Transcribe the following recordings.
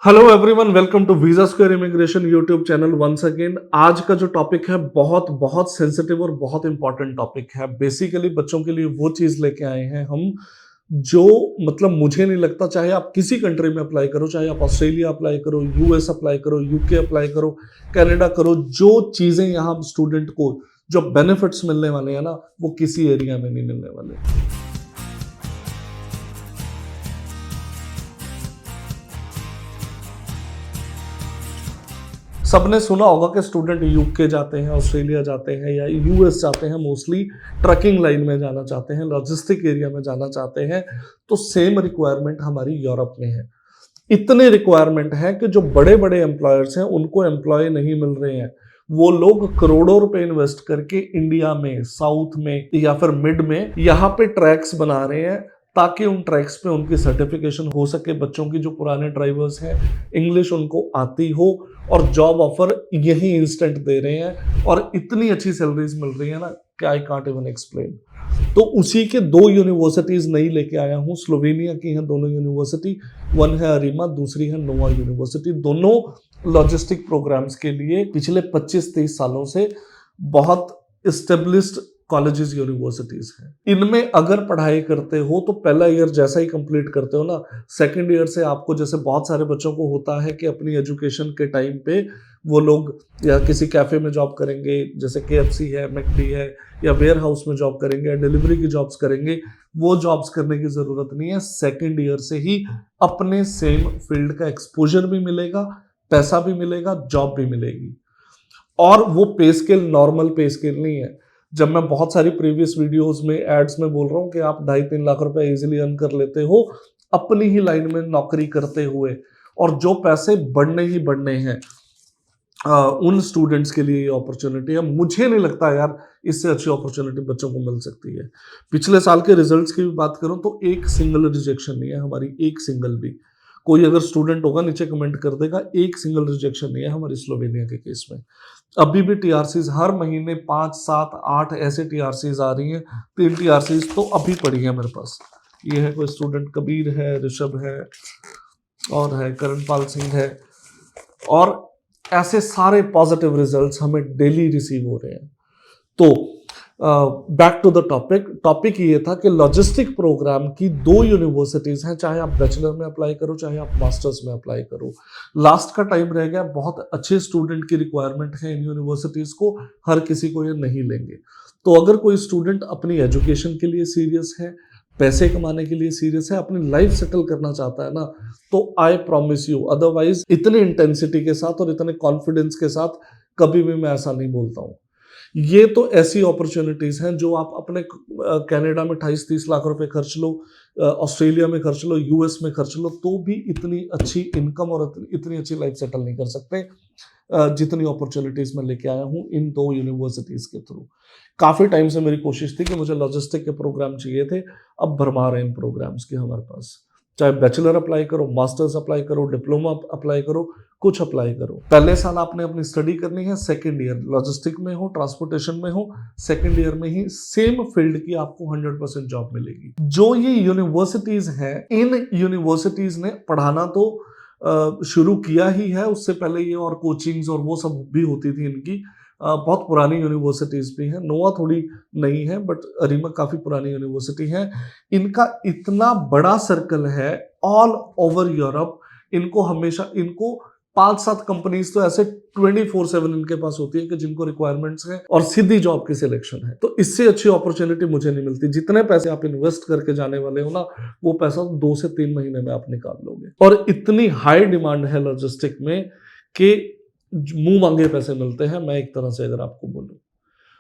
Hello everyone, welcome to visa square immigration YouTube channel once again. आज का जो topic है बहुत बहुत सेंसिटिव और बहुत इंपॉर्टेंट टॉपिक है। बेसिकली बच्चों के लिए वो चीज लेके आए हैं हम जो मतलब मुझे नहीं लगता, चाहे आप किसी कंट्री में अप्लाई करो, चाहे आप ऑस्ट्रेलिया अप्लाई करो, यूएस अप्लाई करो, यूके अप्लाई करो, कनाडा करो, जो चीजें यहाँ स्टूडेंट को जो बेनिफिट्स मिलने वाले हैं ना, वो किसी एरिया में नहीं मिलने वाले। सबने सुना होगा कि स्टूडेंट यूके जाते हैं, ऑस्ट्रेलिया जाते हैं या यूएस जाते हैं, मोस्टली ट्रकिंग लाइन में जाना चाहते हैं, लॉजिस्टिक एरिया में जाना चाहते हैं। तो सेम रिक्वायरमेंट हमारी यूरोप में है। इतने रिक्वायरमेंट है कि जो बड़े बड़े एम्प्लॉयर्स हैं उनको एम्प्लॉय नहीं मिल रहे हैं। वो लोग करोड़ों रुपए इन्वेस्ट करके इंडिया में, साउथ में या फिर मिड में यहाँ पे ट्रैक्स बना रहे हैं ताकि उन ट्रैक्स पे उनकी सर्टिफिकेशन हो सके। बच्चों की जो पुराने ड्राइवर्स हैं, इंग्लिश उनको आती हो, और जॉब ऑफर यही इंस्टेंट दे रहे हैं और इतनी अच्छी सैलरीज मिल रही है ना कि आई कांट इवन एक्सप्लेन। तो उसी के दो यूनिवर्सिटीज नई लेके आया हूँ। स्लोवेनिया की हैं दोनों यूनिवर्सिटी, वन है अरीमा, दूसरी है नोवा यूनिवर्सिटी। दोनों लॉजिस्टिक प्रोग्राम्स के लिए पिछले 25-30 सालों से बहुत एस्टेब्लिश्ड कॉलेजेस यूनिवर्सिटीज हैं। इनमें अगर पढ़ाई करते हो तो पहला ईयर जैसा ही कंप्लीट करते हो ना, सेकंड ईयर से आपको, जैसे बहुत सारे बच्चों को होता है कि अपनी एजुकेशन के टाइम पे वो लोग या किसी कैफे में जॉब करेंगे, जैसे केएफसी है, मैकडी है, या वेयर हाउस में जॉब करेंगे या डिलीवरी की जॉब्स करेंगे। वो जॉब्स करने की जरूरत नहीं है। सेकंड ईयर से ही अपने सेम फील्ड का एक्सपोजर भी मिलेगा, पैसा भी मिलेगा, जॉब भी मिलेगी। और वो पे स्केल नॉर्मल पे स्केल नहीं है। जब मैं बहुत सारी प्रीवियस वीडियोस में, एड्स में बोल रहा हूँ कि आप 2.5-3 लाख रुपए इजीली अर्न कर लेते हो अपनी ही लाइन में नौकरी करते हुए, और जो पैसे बढ़ने ही बढ़ने हैं, उन स्टूडेंट्स के लिए ये अपॉर्चुनिटी है। मुझे नहीं लगता यार इससे अच्छी अपॉर्चुनिटी बच्चों को मिल सकती है। पिछले साल के रिजल्ट्स की भी बात करूं तो एक सिंगल रिजेक्शन नहीं है हमारी, एक सिंगल भी। कोई अगर स्टूडेंट होगा नीचे कमेंट कर देगा, एक सिंगल रिजेक्शन नहीं है हमारी स्लोवेनिया के केस में। अभी भी टीआरसीज हर महीने 5, 7, 8 ऐसे टीआरसीज आ रही हैं। 3 टीआरसीज तो अभी पड़ी है मेरे पास। ये है कोई स्टूडेंट, कबीर है, ऋषभ है, और है करणपाल सिंह है, और ऐसे सारे पॉजिटिव रिजल्ट्स हमें डेली रिसीव हो रहे हैं। तो बैक टू द टॉपिक ये था कि लॉजिस्टिक प्रोग्राम की 2 यूनिवर्सिटीज हैं, चाहे आप बैचलर में अप्लाई करो, चाहे आप मास्टर्स में अप्लाई करो। लास्ट का टाइम रह गया, बहुत अच्छे स्टूडेंट की रिक्वायरमेंट है इन यूनिवर्सिटीज को, हर किसी को ये नहीं लेंगे। तो अगर कोई स्टूडेंट अपनी एजुकेशन के लिए सीरियस है, पैसे कमाने के लिए सीरियस है, अपनी लाइफ सेटल करना चाहता है ना, तो आई प्रॉमिस यू, अदरवाइज इतने इंटेंसिटी के साथ और इतने कॉन्फिडेंस के साथ कभी भी मैं ऐसा नहीं बोलता हूँ। ये तो ऐसी अपॉर्चुनिटीज हैं जो आप अपने कनाडा में 28-30 लाख रुपए खर्च लो, ऑस्ट्रेलिया में खर्च लो, यूएस में खर्च लो, तो भी इतनी अच्छी इनकम और इतनी अच्छी लाइफ सेटल नहीं कर सकते जितनी अपॉर्चुनिटीज मैं लेके आया हूँ इन 2 यूनिवर्सिटीज के थ्रू। काफी टाइम से मेरी कोशिश थी कि मुझे लॉजिस्टिक के प्रोग्राम चाहिए थे, अब भरमार है इन प्रोग्राम्स की हमारे पास। चाहे बैचलर अप्लाई करो, मास्टर्स अप्लाई करो, डिप्लोमा अप्लाई करो, कुछ अप्लाई करो। पहले साल आपने अपनी स्टडी करनी है, सेकंड ईयर लॉजिस्टिक में हो, ट्रांसपोर्टेशन में हो, सेकंड ईयर में ही सेम फील्ड की आपको 100% जॉब मिलेगी। जो ये यूनिवर्सिटीज हैं, इन यूनिवर्सिटीज ने पढ़ाना तो शुरू किया ही है, उससे पहले ये और कोचिंग्स और वो सब भी होती थी इनकी। बहुत पुरानी यूनिवर्सिटीज भी हैं। नोवा थोड़ी नई है, बट अरीमा काफी पुरानी यूनिवर्सिटी है। इनका इतना बड़ा सर्कल है ऑल ओवर यूरोप। इनको हमेशा, इनको 5-7 कंपनीज तो ऐसे 24/7 इनके पास होती है कि जिनको रिक्वायरमेंट्स हैं और सीधी जॉब की सिलेक्शन है। तो इससे अच्छी अपॉर्चुनिटी मुझे नहीं मिलती। जितने पैसे आप इन्वेस्ट करके जाने वाले हो ना, वो पैसा 2 से 3 महीने में आप निकाल लोगे। और इतनी हाई डिमांड है लॉजिस्टिक में कि मुंह मांगे पैसे मिलते हैं। मैं एक तरह से अगर आपको बोलूं,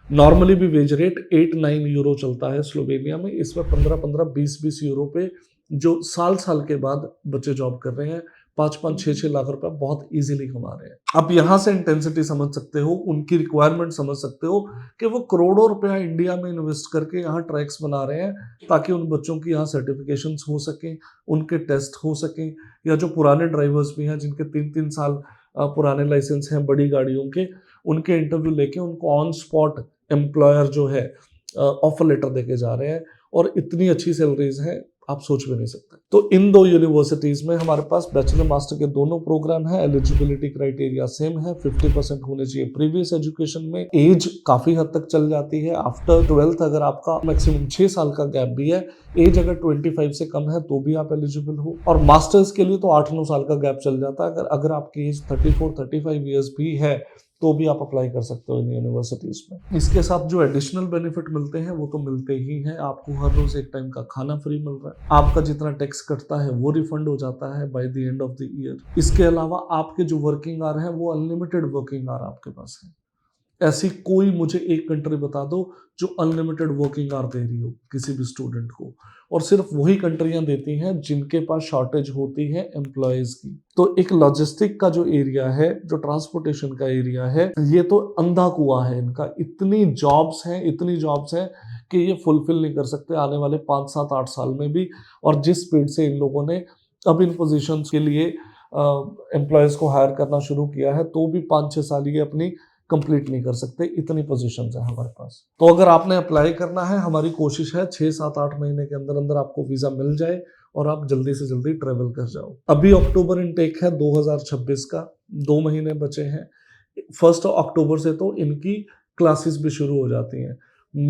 नॉर्मली भी वेज रेट 8-9 यूरो चलता है स्लोवेनिया में। इसमें 15-15, 20-20 यूरो पे जो साल साल के बाद बच्चे जॉब कर रहे हैं, 5-5, 6-6 लाख रुपए बहुत इजीली कमा रहे हैं। आप यहां से इंटेंसिटी समझ सकते हो, उनकी रिक्वायरमेंट समझ सकते हो कि वो करोड़ों रुपया इंडिया में इन्वेस्ट करके यहाँ ट्रैक्स बना रहे हैं ताकि उन बच्चों की यहाँ सर्टिफिकेशंस हो सके, उनके टेस्ट हो सके, या जो पुराने ड्राइवर्स भी हैं जिनके 3-3 साल पुराने लाइसेंस हैं बड़ी गाड़ियों के, उनके इंटरव्यू लेके उनको ऑन स्पॉट एम्प्लॉयर जो है ऑफर लेटर देके जा रहे हैं। और इतनी अच्छी सैलरीज हैं आप सोच भी नहीं सकते। तो इन दो यूनिवर्सिटीज में हमारे पास बैचलर मास्टर के दोनों प्रोग्राम है। एलिजिबिलिटी क्राइटेरिया सेम है, 50% होने चाहिए प्रीवियस एजुकेशन में। एज काफी हद तक चल जाती है। आफ्टर 12th अगर आपका मैक्सिमम 6 साल का गैप भी है, एज अगर 25 से कम है तो भी आप एलिजिबल हो। और मास्टर्स के लिए तो 8-9 साल का गैप चल जाता है। अगर आपकी एज 34-35 ईयर्स भी है तो भी आप अप्लाई कर सकते हो इन यूनिवर्सिटीज में। इसके साथ जो एडिशनल बेनिफिट मिलते हैं वो तो मिलते ही हैं। आपको हर रोज एक टाइम का खाना फ्री मिल रहा है। आपका जितना टैक्स कटता है वो रिफंड हो जाता है by the end of the year. इसके अलावा आपके जो वर्किंग आवर है वो अनलिमिटेड वर्किंग आवर आपके पास है। ऐसी कोई मुझे एक कंट्री बता दो जो अनलिमिटेड वर्किंग आवर दे रही हो किसी भी स्टूडेंट को। और सिर्फ वही कंट्रियां देती हैं जिनके पास शॉर्टेज होती है एम्प्लॉयज की। तो एक लॉजिस्टिक का जो एरिया है, जो ट्रांसपोर्टेशन का एरिया है, ये तो अंधा कुआं है इनका। इतनी जॉब्स हैं कि ये फुलफिल नहीं कर सकते आने वाले 5-7-8 साल में भी। और जिस स्पीड से इन लोगों ने अब इन पोजीशंस के लिए एम्प्लॉयज को हायर करना शुरू किया है, तो भी 5-6 साल ये अपनी कंप्लीट नहीं कर सकते। इतनी पोजीशंस है हमारे पास। तो अगर आपने अप्लाई करना है, हमारी कोशिश है 6-7-8 महीने के अंदर अंदर आपको वीजा मिल जाए और आप जल्दी से जल्दी ट्रेवल कर जाओ। अभी अक्टूबर इनटेक है 2026 का, 2 महीने बचे हैं। 1 अक्टूबर से तो इनकी क्लासेस भी शुरू हो जाती हैं।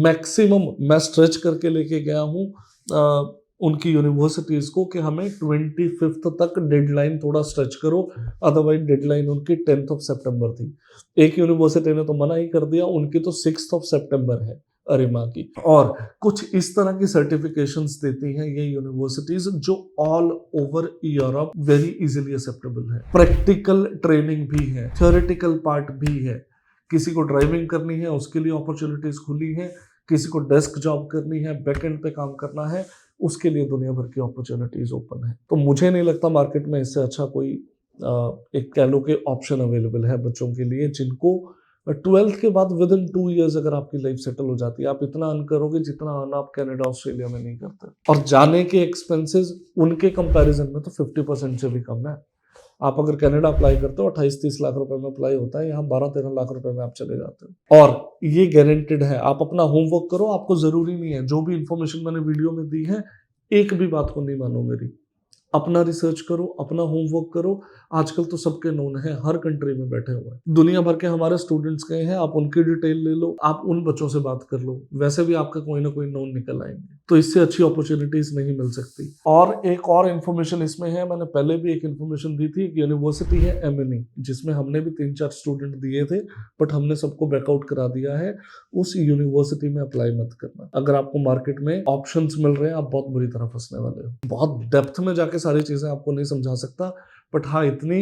मैक्सिमम मैं स्ट्रेच करके लेके गया हूँ उनकी यूनिवर्सिटीज को कि हमें 25 तक डेडलाइन थोड़ा स्ट्रेच करो, अदरवाइज डेडलाइन उनकी 10 सितंबर थी। एक यूनिवर्सिटी ने तो मना ही कर दिया, उनकी तो 6 सितंबर है अरिमा की। और कुछ इस तरह की सर्टिफिकेशंस देती हैं ये यूनिवर्सिटीज जो all over Europe very easily acceptable है। प्रैक्टिकल ट्रेनिंग भी है, थ्योरेटिकल पार्ट भी है। किसी को ड्राइविंग करनी है उसके लिए अपॉर्चुनिटीज खुली है, किसी को डेस्क जॉब करनी है, बैकएंड पे काम करना है, उसके लिए दुनिया भर की अपॉर्चुनिटीज ओपन है। तो मुझे नहीं लगता मार्केट में इससे अच्छा कोई एक कह लो कि ऑप्शन अवेलेबल है बच्चों के लिए जिनको 12th के बाद विद इन 2 इयर्स अगर आपकी लाइफ सेटल हो जाती है। आप इतना अर्न करोगे जितना अर्न आप कनाडा ऑस्ट्रेलिया में नहीं करते। और जाने के एक्सपेंसेस उनके कंपैरिजन में तो 50% से भी कम है। आप अगर कनाडा अप्लाई करते हो 28-30 लाख रुपए में अप्लाई होता है, यहाँ 12-13 लाख रुपए में आप चले जाते हो। और ये गारंटेड है। आप अपना होमवर्क करो, आपको जरूरी नहीं है जो भी इंफॉर्मेशन मैंने वीडियो में दी है एक भी बात को नहीं मानो मेरी। अपना रिसर्च करो, अपना होमवर्क करो। आजकल तो सबके नोन है, हर कंट्री में बैठे हुए हैं। दुनिया भर के हमारे स्टूडेंट्स गए हैं, आप उनकी डिटेल ले लो, आप उन बच्चों से बात कर लो, वैसे भी आपका कोई ना कोई नोन निकल आएंगे। तो इससे अच्छी अपॉर्चुनिटीज नहीं मिल सकती। और एक और इन्फॉर्मेशन इसमें है, मैंने पहले भी एक इन्फॉर्मेशन दी थी। यूनिवर्सिटी है MNE, जिसमें हमने भी 3-4 स्टूडेंट दिए थे, बट हमने सबको बैकआउट करा दिया है। उस यूनिवर्सिटी में अप्लाई मत करना। अगर आपको मार्केट में ऑप्शंस मिल रहे हैं, आप बहुत बुरी तरह फंसने वाले हो। बहुत डेप्थ में जाके सारी चीजें आपको नहीं समझा सकता, बट हाँ इतनी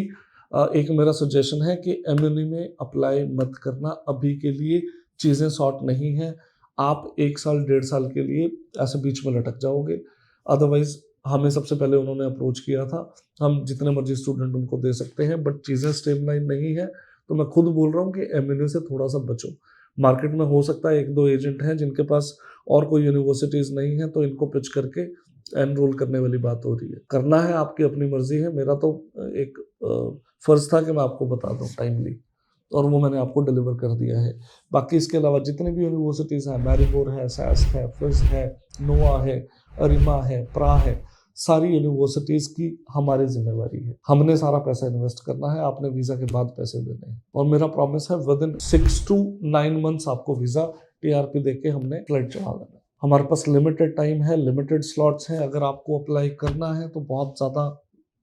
एक मेरा सजेशन है कि MNE में अप्लाई मत करना। अभी के लिए चीजें सॉर्ट नहीं है। आप 1 साल 1.5 साल के लिए ऐसे बीच में लटक जाओगे। अदरवाइज हमें सबसे पहले उन्होंने अप्रोच किया था, हम जितने मर्जी स्टूडेंट उनको दे सकते हैं, बट चीजें स्ट्रीमलाइन नहीं है। तो मैं खुद बोल रहा हूँ कि MNE से थोड़ा सा बचो। मार्केट में हो सकता है 1-2 एजेंट हैं जिनके पास और कोई यूनिवर्सिटीज नहीं है, तो इनको पिच करके एनरोल करने वाली बात हो रही है। करना है आपकी अपनी मर्जी है। मेरा तो एक फर्ज था कि मैं आपको बता दूं टाइमली, और वो मैंने आपको डिलीवर कर दिया है। बाकी इसके अलावा जितनी भी यूनिवर्सिटीज़ हैं, मैरीबोर है, सैस्क है, फिज है, नोआ है, अरिमा है, प्रा है, सारी यूनिवर्सिटीज़ की हमारी जिम्मेवारी है। हमने सारा पैसा इन्वेस्ट करना है, आपने वीज़ा के बाद पैसे देने हैं। और मेरा प्रॉमिस है विद इन 6 to 9 मंथ्स आपको वीज़ा TRP देके हमने फ्लाइट चढ़ा देना है। हमारे पास लिमिटेड टाइम है, लिमिटेड स्लॉट्स हैं। अगर आपको अप्लाई करना है तो बहुत ज़्यादा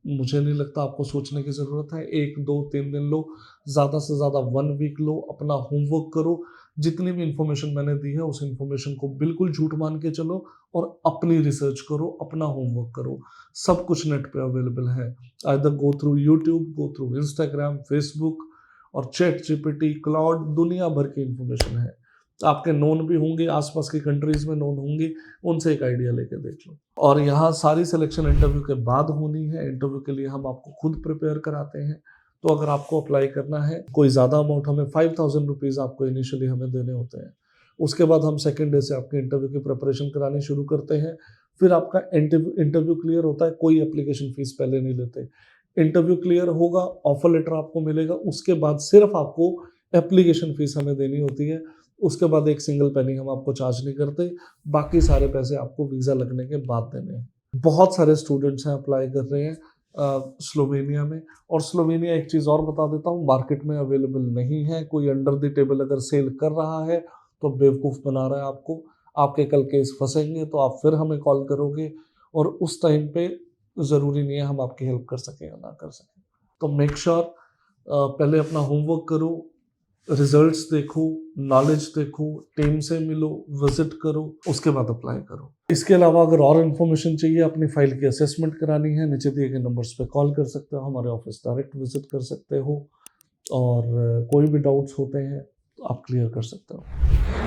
मुझे नहीं लगता आपको सोचने की ज़रूरत है। 1-2-3 दिन लो, ज़्यादा से ज़्यादा 1 वीक लो, अपना होमवर्क करो। जितनी भी इंफॉर्मेशन मैंने दी है उस इंफॉर्मेशन को बिल्कुल झूठ मान के चलो और अपनी रिसर्च करो, अपना होमवर्क करो। सब कुछ नेट पे अवेलेबल है। Either go through YouTube, go through Instagram, Facebook और ChatGPT, क्लाउड, दुनिया भर की इंफॉर्मेशन है। आपके नोन भी होंगे, आसपास की कंट्रीज में नोन होंगे, उनसे एक आइडिया लेके देख लो। और यहाँ सारी सिलेक्शन इंटरव्यू के बाद होनी है। इंटरव्यू के लिए हम आपको खुद प्रिपेयर कराते हैं। तो अगर आपको अप्लाई करना है, कोई ज़्यादा अमाउंट, हमें 5,000 रुपीज़ आपको इनिशियली हमें देने होते हैं। उसके बाद हम सेकेंड डे से आपके इंटरव्यू की प्रिपरेशन करानी शुरू करते हैं। फिर आपका इंटरव्यू क्लियर होता है, कोई एप्लीकेशन फीस पहले नहीं लेते। इंटरव्यू क्लियर होगा, ऑफर लेटर आपको मिलेगा, उसके बाद सिर्फ आपको एप्लीकेशन फीस हमें देनी होती है। उसके बाद एक सिंगल पेनी हम आपको चार्ज नहीं करते, बाकी सारे पैसे आपको वीज़ा लगने के बाद देने हैं। बहुत सारे स्टूडेंट्स हैं अप्लाई कर रहे हैं स्लोवेनिया में। और स्लोवेनिया एक चीज़ और बता देता हूँ, मार्केट में अवेलेबल नहीं है। कोई अंडर द टेबल अगर सेल कर रहा है तो बेवकूफ़ बना रहा है आपको। आपके कल केस फंसेंगे तो आप फिर हमें कॉल करोगे, और उस टाइम पे ज़रूरी नहीं है हम आपकी हेल्प कर सकें या ना कर सकें। तो मेक श्योर पहले अपना होमवर्क करो, रिजल्ट्स देखो, नॉलेज देखो, टीम से मिलो, विजिट करो, उसके बाद अप्लाई करो। इसके अलावा अगर और इन्फॉर्मेशन चाहिए, अपनी फाइल की असेसमेंट करानी है, नीचे दिए गए नंबर्स पे कॉल कर सकते हो, हमारे ऑफिस डायरेक्ट विजिट कर सकते हो, और कोई भी डाउट्स होते हैं तो आप क्लियर कर सकते हो।